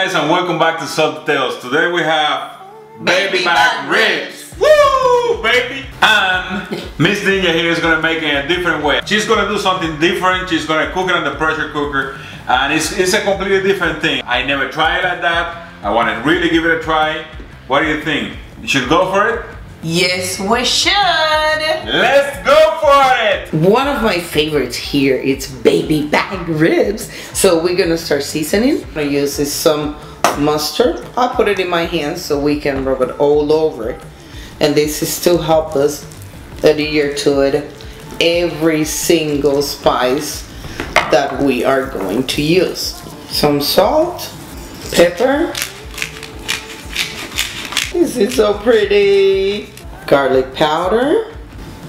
guys, and welcome back to Salty Tales. Today we have baby back ribs. Woo, baby! And Miss Ninja here is gonna make it a different way. She's gonna do something different. She's gonna cook it on the pressure cooker, and it's a completely different thing. I never tried it like that. I want to really give it a try. What do you think? You should go for it? Yes, we should. Let's go for it. One of my favorites here is baby back ribs. So we're gonna start seasoning. I'm gonna use some mustard. I'll put it in my hands so we can rub it all over it. And this is to help us adhere to it every single spice that we are going to use. Some salt, pepper. This is so pretty. Garlic powder,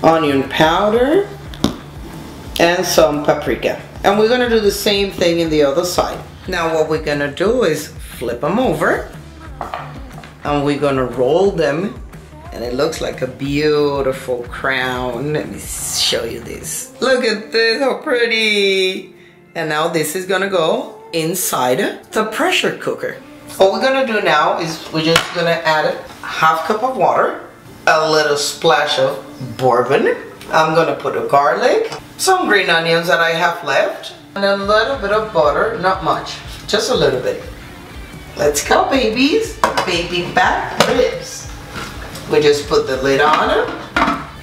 onion powder, and some paprika. And we're gonna do the same thing in the other side. Now what we're gonna do is flip them over, and we're gonna roll them, and it looks like a beautiful crown. Let me show you this. Look at this, how pretty. And now this is gonna go inside the pressure cooker. What we're gonna do now is we're just gonna add a half cup of water, a little splash of bourbon. I'm gonna put a garlic, some green onions that I have left, and a little bit of butter, not much, just a little bit. Let's go, babies. Baby back ribs. We just put the lid on it.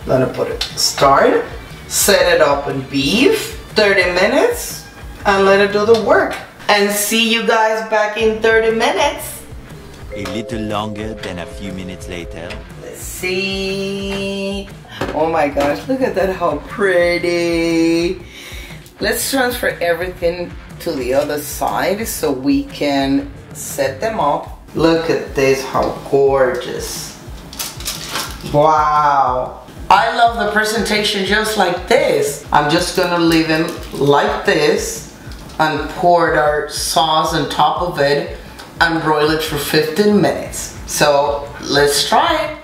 Gonna put it start, set it up in beef, 30 minutes, and let it do the work. And see you guys back in 30 minutes. A little longer than a few minutes later. Let's see. Oh my gosh, look at that, how pretty. Let's transfer everything to the other side so we can set them up. Look at this, how gorgeous. Wow. I love the presentation just like this. I'm just gonna leave them like this and pour our sauce on top of it and broil it for 15 minutes. So let's try it.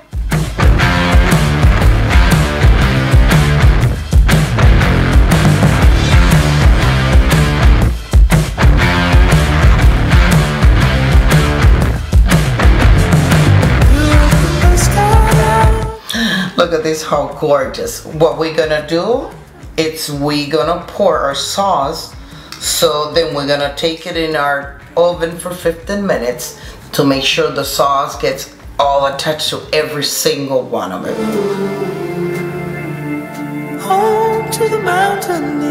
Look at this, how gorgeous. What we're gonna do is we're gonna pour our sauce. So then we're gonna take it in our oven for 15 minutes to make sure the sauce gets all attached to every single one of it. Home to the mountain.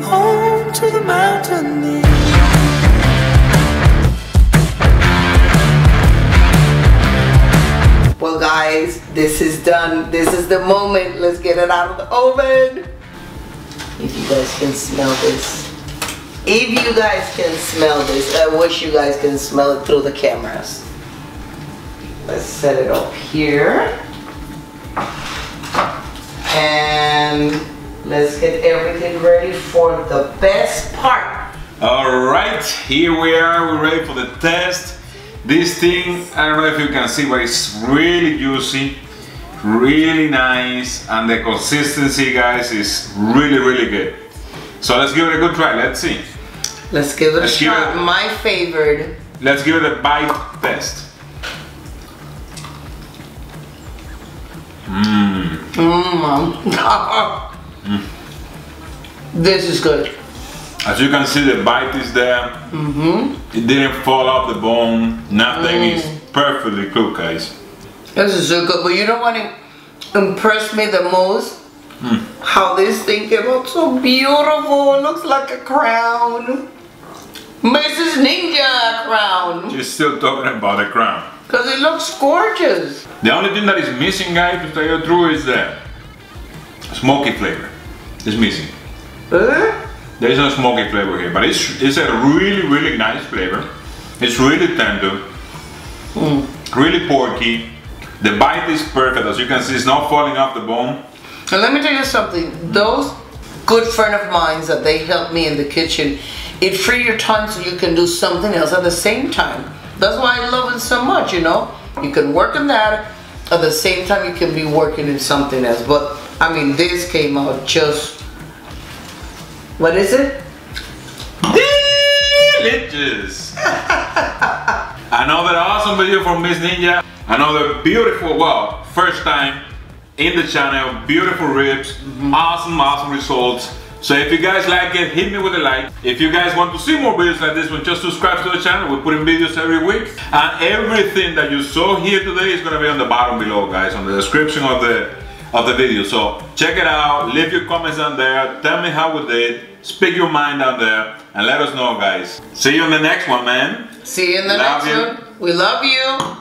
Home to the mountain. Well guys, this is done. This is the moment. Let's get it out of the oven. If you guys can smell this. If you guys can smell this. I wish you guys can smell it through the cameras. Let's set it up here. And let's get everything ready for the best part. Alright, here we are. We're ready for the test. This thing, I don't know if you can see, but it's really juicy, really nice, and the consistency, guys, is really, really good. So let's give it a good try. Let's see. Let's give it a shot. My favorite. Let's give it a bite test. This is good. As you can see, the bite is there. It didn't fall off the bone. Nothing is perfectly cooked, guys. This is so good, but you know what impressed me the most? How this thing came out so beautiful. It looks like a crown. Mrs. Ninja crown. She's still talking about the crown. Because it looks gorgeous. The only thing that is missing, guys, to tell you the truth, is the smoky flavor. It's missing. There is no smoky flavor here, but it's a really, really nice flavor. It's really tender, really porky. The bite is perfect. As you can see, it's not falling off the bone. And let me tell you something. Those good friend of mine that they helped me in the kitchen, it free your time so you can do something else at the same time. That's why I love it so much, you know. You can work on that at the same time you can be working in something else. But I mean, this came out just, what is it? Delicious. Another awesome video from Miss Ninja. Another beautiful, well, first time in the channel, beautiful ribs, awesome results. So if you guys like it, hit me with a like. If you guys want to see more videos like this one, just subscribe to the channel. We're putting videos every week. And everything that you saw here today is gonna be on the bottom below, guys, on the description of the video. So check it out, leave your comments down there, tell me how we did, speak your mind down there, and let us know, guys. See you in the next one, man. See you in the next one. We love you.